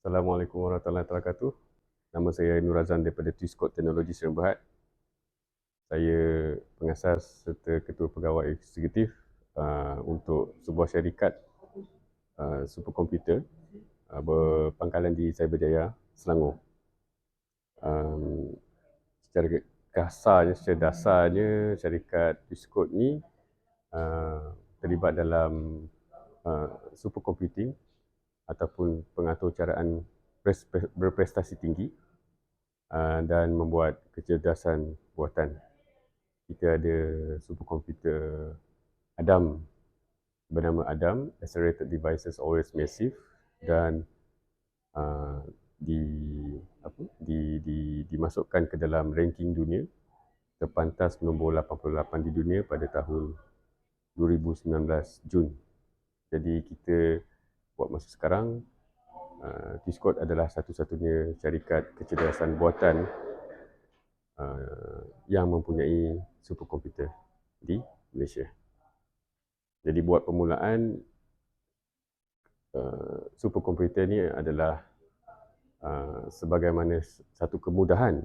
Assalamualaikum warahmatullahi wabarakatuh. Nama saya Nur Azan daripada Twiscode Teknologi Sdn Bhd. Saya pengasas serta ketua pegawai eksekutif untuk sebuah syarikat superkomputer berpangkalan di Cyberjaya, Selangor. Secara kasarnya, secara dasarnya, syarikat Twiscode ni terlibat dalam supercomputing ataupun pengaturcaraan berprestasi tinggi dan membuat kecerdasan buatan. Kita ada superkomputer Adam bernama Adam, Accelerated Devices Always Massive, dan dimasukkan ke dalam ranking dunia terpantas nombor 88 di dunia pada tahun 2019 Jun. Jadi kita buat masa sekarang Twiscode adalah satu-satunya syarikat kecerdasan buatan yang mempunyai superkomputer di Malaysia. Jadi buat permulaan, superkomputer ni adalah sebagaimana satu kemudahan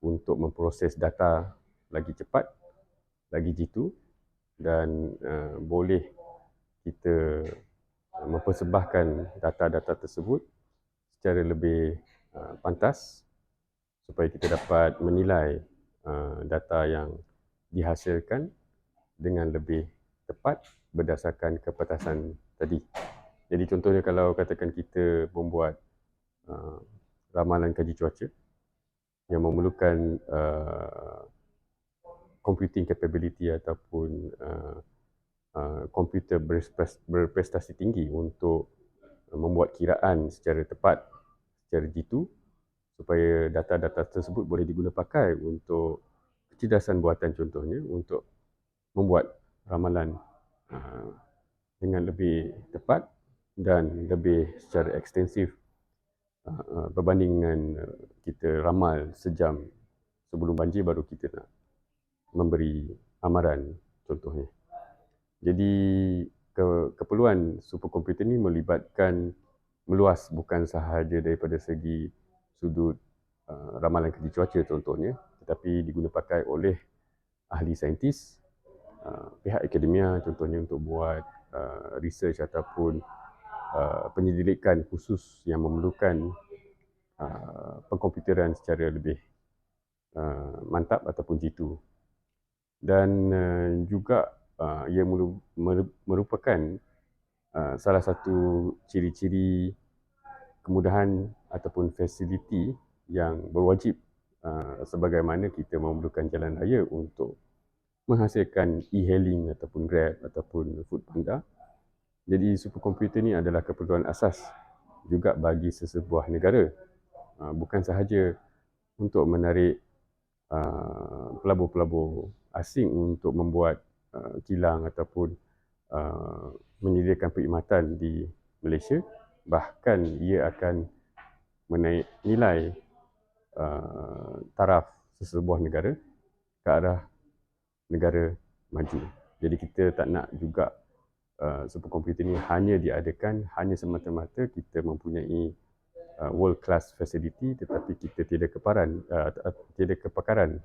untuk memproses data lagi cepat, lagi jitu, dan boleh kita mempersembahkan data-data tersebut secara lebih pantas supaya kita dapat menilai data yang dihasilkan dengan lebih tepat berdasarkan kepatasan tadi. Jadi contohnya kalau katakan kita membuat ramalan kaji cuaca yang memerlukan computing capability ataupun komputer berprestasi tinggi untuk membuat kiraan secara tepat, secara jitu, supaya data-data tersebut boleh diguna pakai untuk kecerdasan buatan, contohnya untuk membuat ramalan dengan lebih tepat dan lebih secara ekstensif berbanding dengan kita ramal sejam sebelum banjir baru kita nak memberi amaran, contohnya. Jadi keperluan superkomputer ni melibatkan meluas, bukan sahaja daripada segi sudut ramalan kaji cuaca contohnya, tetapi diguna pakai oleh ahli saintis, pihak akademia contohnya untuk buat research ataupun penyelidikan khusus yang memerlukan pengkomputeran secara lebih mantap ataupun jitu. Dan juga ia merupakan salah satu ciri-ciri kemudahan ataupun fasiliti yang berwajib sebagaimana kita memerlukan jalan raya untuk menghasilkan e-hailing ataupun Grab ataupun Foodpanda. Jadi superkomputer ni adalah keperluan asas juga bagi sesebuah negara, bukan sahaja untuk menarik pelabur-pelabur asing untuk membuat kilang ataupun menyediakan perkhidmatan di Malaysia, bahkan ia akan menaik nilai taraf sesebuah negara ke arah negara maju. Jadi kita tak nak juga superkomputer ni hanya diadakan hanya semata-mata kita mempunyai world class facility, tetapi kita tidak kepakaran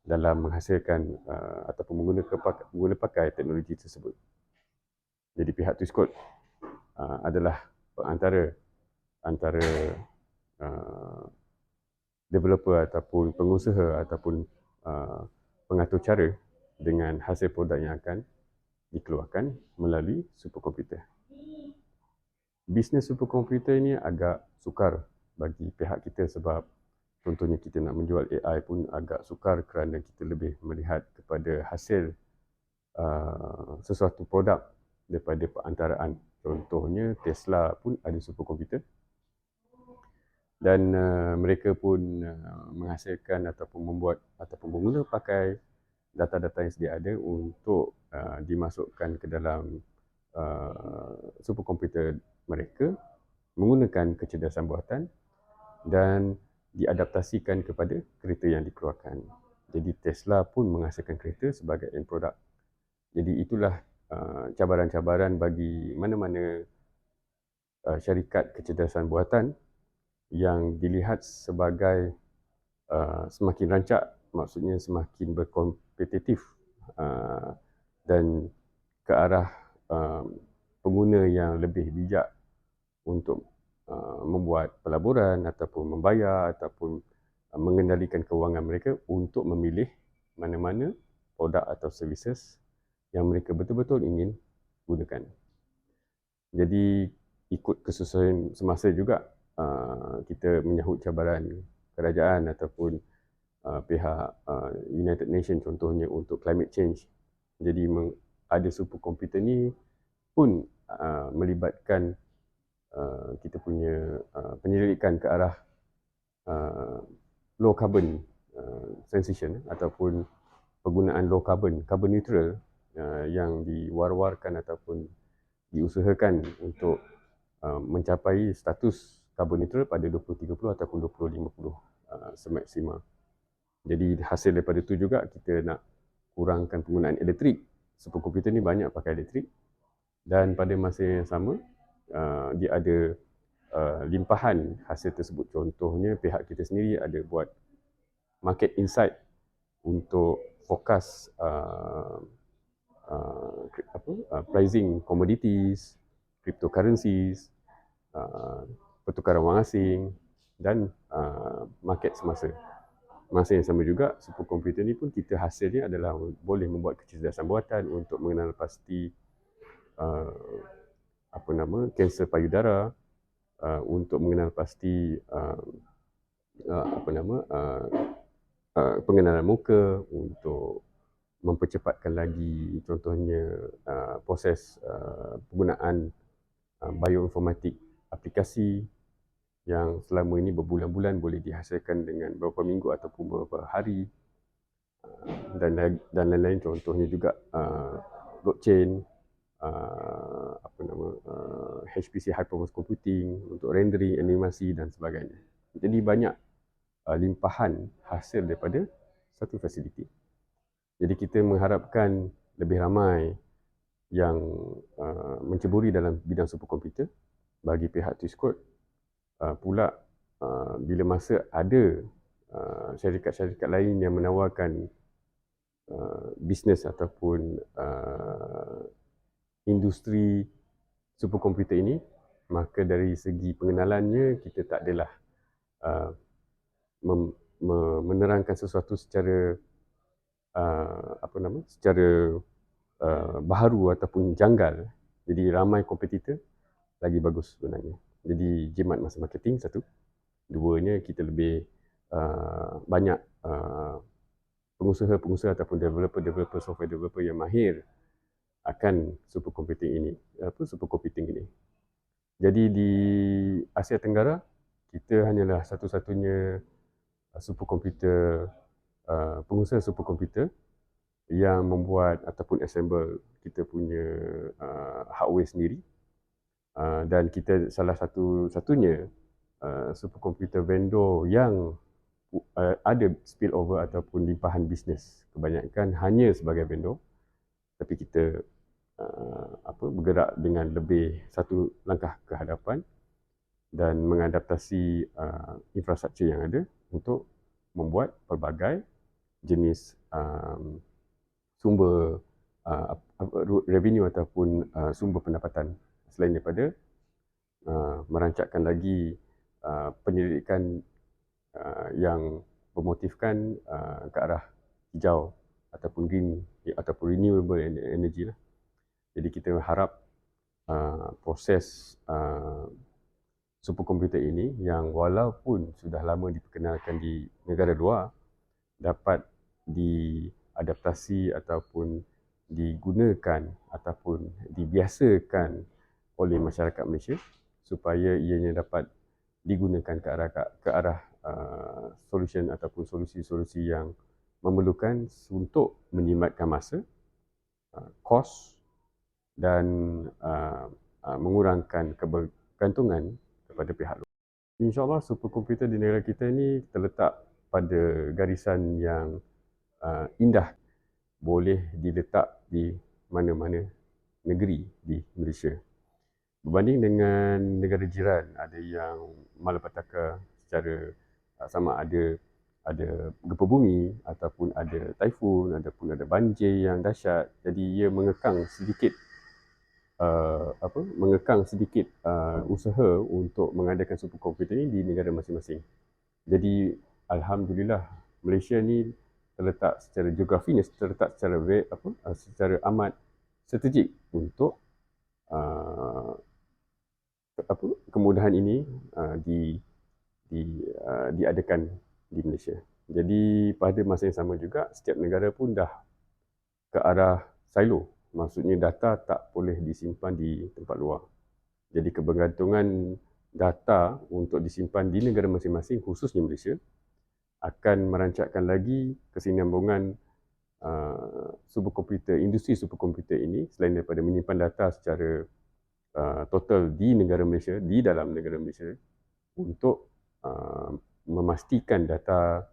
dalam menghasilkan ataupun menggunakan pakai teknologi tersebut. Jadi pihak Twiscode adalah antara developer ataupun pengusaha ataupun pengatur cara dengan hasil produk yang akan dikeluarkan melalui superkomputer. Bisnes superkomputer ini agak sukar bagi pihak kita sebab contohnya kita nak menjual AI pun agak sukar kerana kita lebih melihat kepada hasil sesuatu produk daripada perantaraan. Contohnya Tesla pun ada superkomputer dan mereka pun menghasilkan ataupun membuat ataupun mengguna pakai data-data yang sedia ada untuk dimasukkan ke dalam superkomputer mereka menggunakan kecerdasan buatan dan diadaptasikan kepada kereta yang dikeluarkan. Jadi Tesla pun menghasilkan kereta sebagai end product. Jadi itulah cabaran-cabaran bagi mana-mana syarikat kecerdasan buatan yang dilihat sebagai semakin rancak, maksudnya semakin berkompetitif dan ke arah pengguna yang lebih bijak untuk membuat pelaburan ataupun membayar ataupun mengendalikan kewangan mereka untuk memilih mana-mana produk atau services yang mereka betul-betul ingin gunakan. Jadi ikut kesesuaian semasa juga kita menyahut cabaran kerajaan ataupun pihak United Nations contohnya untuk climate change. Jadi ada superkomputer ni pun melibatkan kita punya penyelidikan ke arah low carbon transition ataupun penggunaan low carbon, carbon neutral yang diwar-warkan ataupun diusahakan untuk mencapai status carbon neutral pada 2030 ataupun 2050 semaksimal. Jadi hasil daripada itu juga kita nak kurangkan penggunaan elektrik. Superkomputer ni banyak pakai elektrik dan pada masa yang sama dia ada limpahan hasil tersebut. Contohnya pihak kita sendiri ada buat market insight untuk fokus pricing commodities, cryptocurrencies, pertukaran wang asing dan market semasa. Masa yang sama juga, superkomputer ni pun kita hasilnya adalah boleh membuat kecerdasan buatan untuk mengenal pasti kanser payudara, untuk mengenal pasti pengenalan muka, untuk mempercepatkan lagi contohnya proses penggunaan bioinformatik aplikasi yang selama ini berbulan-bulan boleh dihasilkan dengan beberapa minggu ataupun beberapa hari, dan lain-lain. Contohnya juga blockchain, HPC high performance computing untuk rendering, animasi dan sebagainya. Jadi banyak limpahan hasil daripada satu fasiliti. Jadi kita mengharapkan lebih ramai yang menceburi dalam bidang superkomputer. Bagi pihak T-Squad pula bila masa ada syarikat-syarikat lain yang menawarkan bisnes ataupun industri superkomputer ini, maka dari segi pengenalannya kita tak adalah menerangkan sesuatu secara secara baharu ataupun janggal. Jadi ramai kompetitor lagi bagus sebenarnya. Jadi jimat masa marketing satu. Duanya kita lebih banyak pengusaha-pengusaha ataupun developer software developer yang mahir akan supercomputing ini. Jadi di Asia Tenggara kita hanyalah satu-satunya superkomputer pengusaha superkomputer yang membuat ataupun assemble kita punya hardware sendiri, dan kita salah satu-satunya superkomputer vendor yang ada spillover ataupun limpahan bisnes. Kebanyakan hanya sebagai vendor, tapi kita bergerak dengan lebih satu langkah ke hadapan dan mengadaptasi infrastruktur yang ada untuk membuat pelbagai jenis sumber revenue ataupun sumber pendapatan selain daripada merancangkan lagi penyelidikan yang bermotifkan ke arah hijau ataupun green ataupun renewable energy lah. Jadi kita harap proses superkomputer ini yang walaupun sudah lama diperkenalkan di negara luar dapat diadaptasi ataupun digunakan ataupun dibiasakan oleh masyarakat Malaysia supaya ianya dapat digunakan ke arah solution ataupun solusi-solusi yang memerlukan untuk menjimatkan masa, kos dan mengurangkan kebergantungan kepada pihak luar. InsyaAllah superkomputer di negara kita ini terletak pada garisan yang indah, boleh diletak di mana-mana negeri di Malaysia. Berbanding dengan negara jiran, ada yang malapetaka secara sama ada gempa bumi ataupun ada taifun ataupun ada banjir yang dahsyat. Jadi ia mengekang sedikit usaha untuk mengadakan superkomputer ini di negara masing-masing. Jadi alhamdulillah Malaysia ni terletak secara geografi ni terletak secara amat strategik untuk uh, kemudahan ini diadakan di Malaysia. Jadi pada masa yang sama juga setiap negara pun dah ke arah silo. Maksudnya data tak boleh disimpan di tempat luar. Jadi kebergantungan data untuk disimpan di negara masing-masing, khususnya Malaysia, akan merancangkan lagi kesinambungan superkomputer, industri superkomputer ini selain daripada menyimpan data secara total di negara Malaysia, di dalam negara Malaysia, untuk memastikan data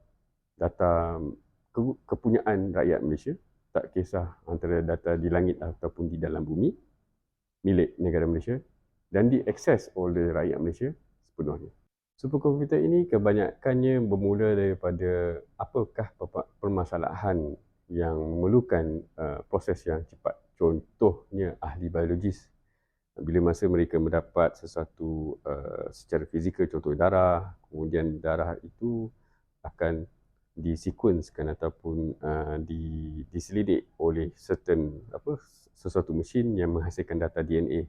kepunyaan rakyat Malaysia, tak kisah antara data di langit ataupun di dalam bumi, milik negara Malaysia dan diakses oleh rakyat Malaysia sepenuhnya. Superkomputer ini kebanyakannya bermula daripada apakah permasalahan yang memerlukan proses yang cepat. Contohnya ahli biologis. Bila masa mereka mendapat sesuatu secara fizikal, contoh darah, kemudian darah itu akan disekuenskan ataupun diselidik oleh sesuatu mesin yang menghasilkan data DNA.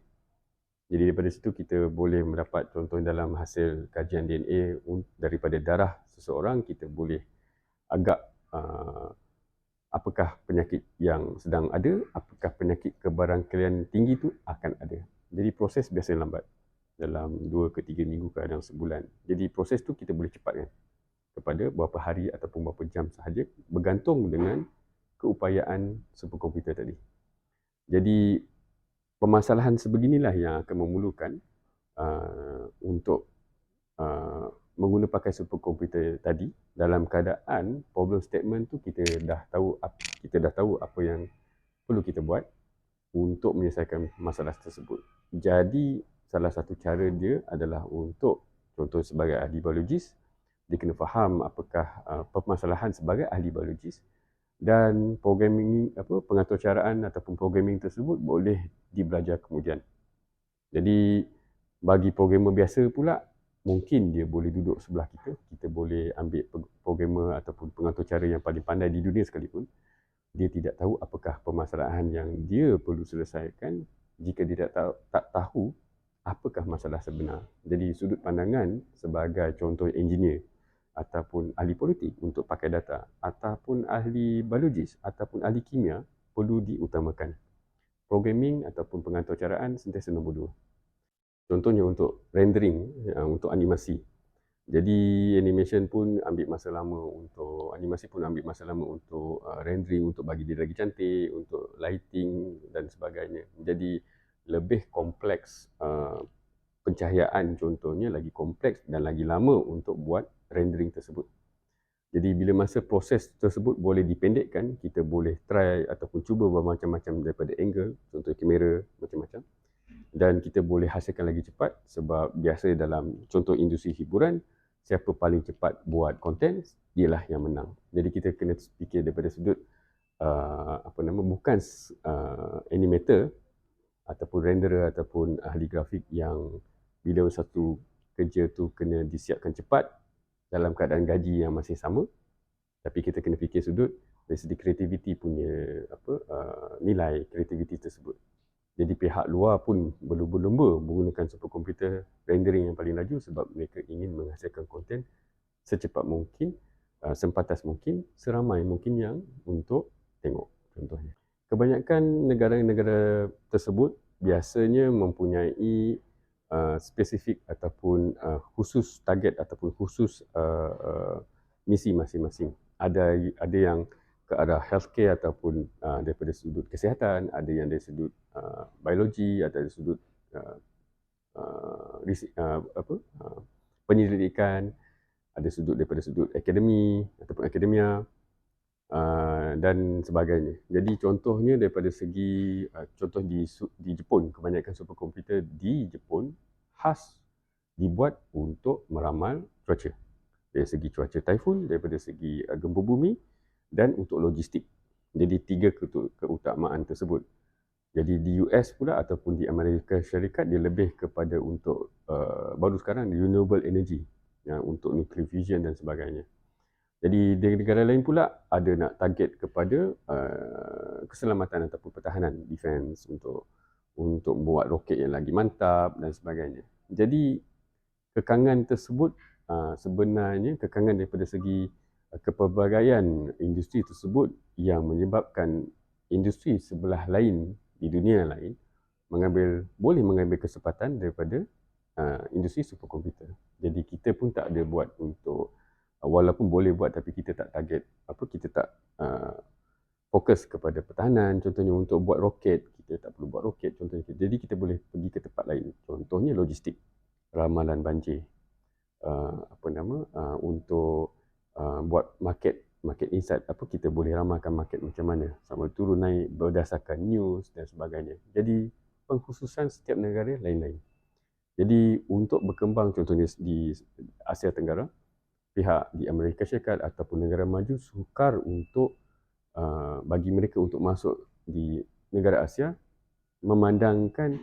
Jadi daripada situ kita boleh mendapat contoh dalam hasil kajian DNA daripada darah seseorang, kita boleh agak apakah penyakit yang sedang ada, apakah penyakit kebarangkalian tinggi tu akan ada. Jadi proses biasanya lambat, dalam 2 ke 3 minggu ke dalam sebulan. Jadi proses tu kita boleh cepatkan kepada beberapa hari ataupun beberapa jam sahaja, bergantung dengan keupayaan superkomputer tadi. Jadi permasalahan sebeginilah yang akan memerlukan untuk mengguna pakai superkomputer tadi dalam keadaan problem statement tu kita dah tahu apa yang perlu kita buat untuk menyelesaikan masalah tersebut. Jadi salah satu cara dia adalah untuk, contoh sebagai ahli biologis, dia kena faham apakah permasalahan sebagai ahli biologis, dan pengaturcaraan ataupun programming tersebut boleh dibelajar kemudian. Jadi bagi programmer biasa pula, mungkin dia boleh duduk sebelah kita boleh ambil programmer ataupun pengaturcara yang paling pandai di dunia sekalipun, dia tidak tahu apakah permasalahan yang dia perlu selesaikan jika dia tak tahu apakah masalah sebenar. Jadi sudut pandangan sebagai contoh engineer ataupun ahli politik untuk pakai data, ataupun ahli biologis ataupun ahli kimia perlu diutamakan. Programming ataupun pengaturcaraan sentiasa nombor 2. Contohnya untuk rendering, untuk animasi. Jadi animation pun ambil masa lama untuk rendering, untuk bagi dia lagi cantik, untuk lighting dan sebagainya. Jadi lebih kompleks pencahayaan contohnya, lagi kompleks dan lagi lama untuk buat rendering tersebut. Jadi bila masa proses tersebut boleh dipendekkan, kita boleh try ataupun cuba bermacam-macam daripada angle, contoh kamera, macam-macam. Dan kita boleh hasilkan lagi cepat, sebab biasa dalam contoh industri hiburan, siapa paling cepat buat konten, dialah yang menang. Jadi kita kena fikir daripada sudut bukan animator ataupun renderer ataupun ahli grafik yang bila satu kerja tu kena disiapkan cepat dalam keadaan gaji yang masih sama, tapi kita kena fikir sudut dari segi kreativiti punya nilai kreativiti tersebut. Jadi pihak luar pun berlumba-lumba menggunakan superkomputer rendering yang paling laju sebab mereka ingin menghasilkan konten secepat mungkin, sempatas mungkin, seramai mungkin yang untuk tengok contohnya. Kebanyakan negara-negara tersebut biasanya mempunyai spesifik ataupun khusus target ataupun khusus misi masing-masing. Ada yang ke arah healthcare ataupun daripada sudut kesihatan, ada yang dari sudut biologi, ada dari sudut penyelidikan, ada sudut daripada sudut akademi ataupun akademia. dan sebagainya. Jadi contohnya daripada segi contoh di Jepun, kebanyakan superkomputer di Jepun khas dibuat untuk meramal cuaca. Dari segi cuaca taifun, daripada segi gempa bumi dan untuk logistik. Jadi tiga keutamaan tersebut. Jadi di US pula ataupun di Amerika Syarikat dia lebih kepada untuk baru sekarang renewable energy, untuk nuclear fusion dan sebagainya. Jadi di negara lain pula ada nak target kepada keselamatan ataupun pertahanan defense untuk buat roket yang lagi mantap dan sebagainya. Jadi kekangan tersebut sebenarnya kekangan daripada segi kepelbagaian industri tersebut yang menyebabkan industri sebelah lain di dunia lain boleh mengambil kesempatan daripada industri superkomputer. Jadi kita pun tak ada buat untuk walaupun boleh buat tapi kita tak target kita tak fokus kepada pertahanan. Contohnya untuk buat roket, kita tak perlu buat roket contohnya. Jadi kita boleh pergi ke tempat lain. Contohnya logistik, ramalan banjir, untuk buat market insight, kita boleh ramalkan market macam mana, sama turun naik berdasarkan news dan sebagainya. Jadi pengkhususan setiap negara lain-lain. Jadi untuk berkembang contohnya di Asia Tenggara, pihak di Amerika Syarikat ataupun negara maju sukar untuk bagi mereka untuk masuk di negara Asia, memandangkan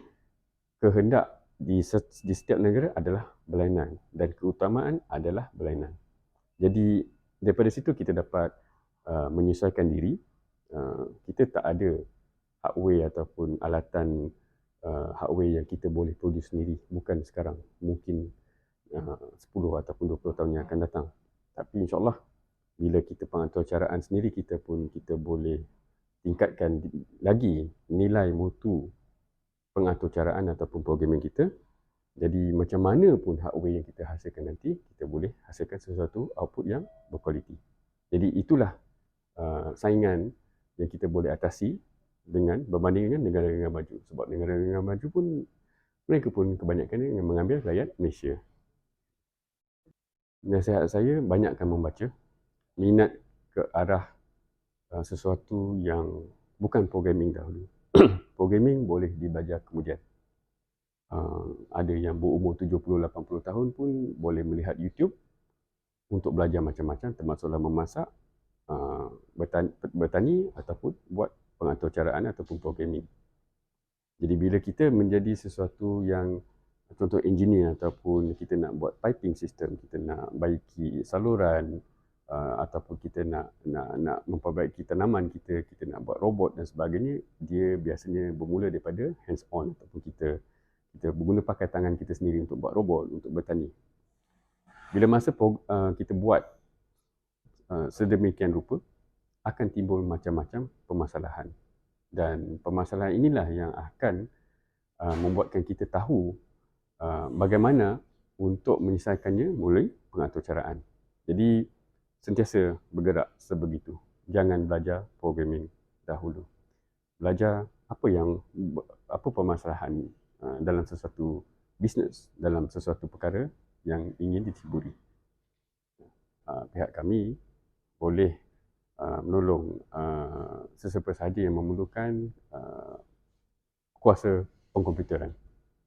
kehendak di setiap negara adalah berlainan dan keutamaan adalah berlainan. Jadi daripada situ kita dapat menyesuaikan diri. Kita tak ada hardware ataupun alatan hardware yang kita boleh produce sendiri, bukan sekarang, mungkin 10 ataupun 20 tahun yang akan datang. Tapi insyaAllah bila kita pengaturcaraan sendiri, kita boleh tingkatkan lagi nilai mutu pengaturcaraan ataupun programming kita. Jadi macam mana pun hardware yang kita hasilkan nanti, kita boleh hasilkan sesuatu output yang berkualiti. Jadi itulah saingan yang kita boleh atasi berbanding dengan negara-negara maju. Sebab negara-negara maju pun mereka pun kebanyakan yang mengambil rakyat Malaysia. Nasihat saya, banyakkan membaca, minat ke arah sesuatu yang bukan programming dahulu. Programming boleh dibelajar kemudian. Ada yang berumur 70-80 tahun pun boleh melihat YouTube untuk belajar macam-macam, termasuklah memasak, bertani ataupun buat pengaturcaraan ataupun programming. Jadi bila kita menjadi sesuatu yang contoh engineer ataupun kita nak buat piping system, kita nak baiki saluran, ataupun kita nak memperbaiki tanaman kita nak buat robot dan sebagainya, dia biasanya bermula daripada hands on, ataupun kita berguna pakai tangan kita sendiri untuk buat robot, untuk bertani. Bila masa kita buat sedemikian rupa, akan timbul macam-macam permasalahan. Dan permasalahan inilah yang akan membuatkan kita tahu bagaimana untuk menyelesaikannya melalui pengaturcaraan. Jadi sentiasa bergerak sebegitu. Jangan belajar programming dahulu. Belajar apa permasalahan dalam sesuatu bisnes, dalam sesuatu perkara yang ingin ditiburi. Pihak kami boleh menolong sesiapa sahaja yang memerlukan kuasa pengkomputeran.